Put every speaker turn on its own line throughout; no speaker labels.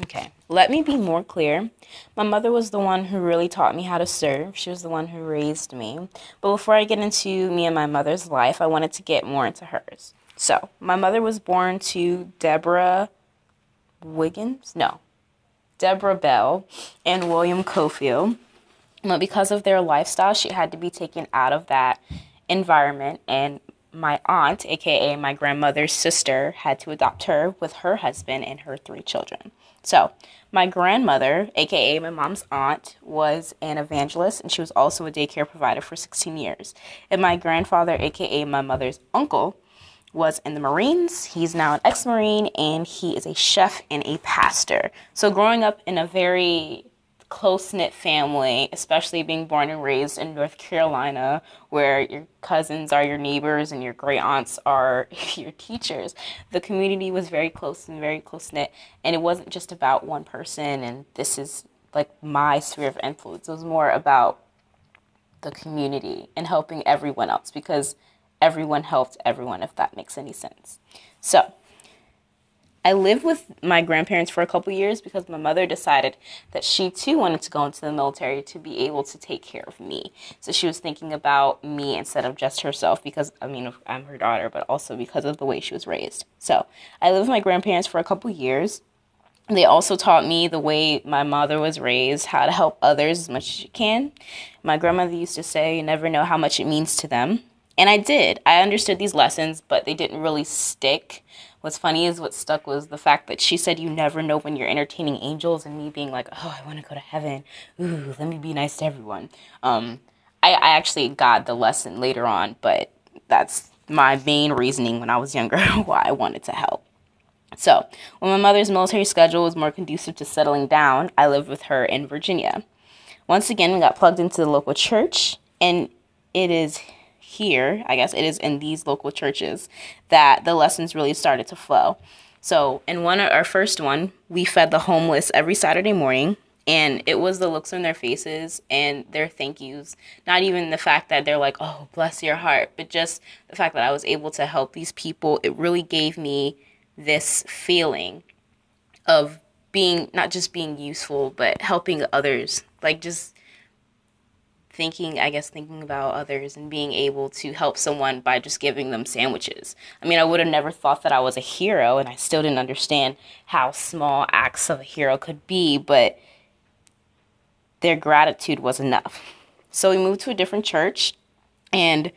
Okay, let me be more clear. My mother was the one who really taught me how to serve. She was the one who raised me. But before I get into me and my mother's life, I wanted to get more into hers. So, my mother was born to Deborah Wiggins? No, Deborah Bell and William Cofield. But because of their lifestyle, she had to be taken out of that environment, and my aunt, aka my grandmother's sister, had to adopt her with her husband and her 3 children. So, my grandmother, aka my mom's aunt, was an evangelist, and she was also a daycare provider for 16 years. And my grandfather, aka my mother's uncle, was in the Marines. He's now an ex-Marine, and he is a chef and a pastor. So growing up in a very close-knit family, especially being born and raised in North Carolina, where your cousins are your neighbors and your great aunts are your teachers, the community was very close and very close-knit, and it wasn't just about one person and this is like my sphere of influence. It was more about the community and helping everyone else, because everyone helped everyone, if that makes any sense. So I lived with my grandparents for a couple years because my mother decided that she too wanted to go into the military to be able to take care of me. So she was thinking about me instead of just herself, because I mean, I'm her daughter, but also because of the way she was raised. So I lived with my grandparents for a couple years. They also taught me the way my mother was raised, how to help others as much as you can. My grandmother used to say, you never know how much it means to them. And I did. I understood these lessons, but they didn't really stick. What's funny is what stuck was the fact that she said you never know when you're entertaining angels, and me being like, oh, I want to go to heaven. Ooh, let me be nice to everyone. I actually got the lesson later on, but that's my main reasoning when I was younger why I wanted to help. So, when my mother's military schedule was more conducive to settling down, I lived with her in Virginia. Once again, we got plugged into the local church, and it is here, I guess it is in these local churches, that the lessons really started to flow. So, in our first one, we fed the homeless every Saturday morning, and it was the looks on their faces and their thank yous. Not even the fact that they're like, oh, bless your heart, but just the fact that I was able to help these people. It really gave me this feeling of being, not just being useful, but helping others. Like just thinking about others and being able to help someone by just giving them sandwiches. I mean, I would have never thought that I was a hero, and I still didn't understand how small acts of a hero could be, but their gratitude was enough. So we moved to a different church, and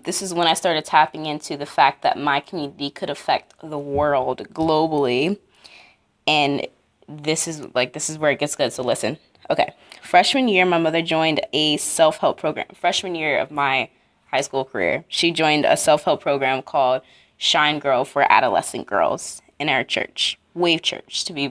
this is when I started tapping into the fact that my community could affect the world globally. And this is where it gets good. So listen. Okay. Freshman year, my mother joined a self-help program. Freshman year of my high school career, she joined a self-help program called Shine Girl for adolescent girls in our church, Wave Church to be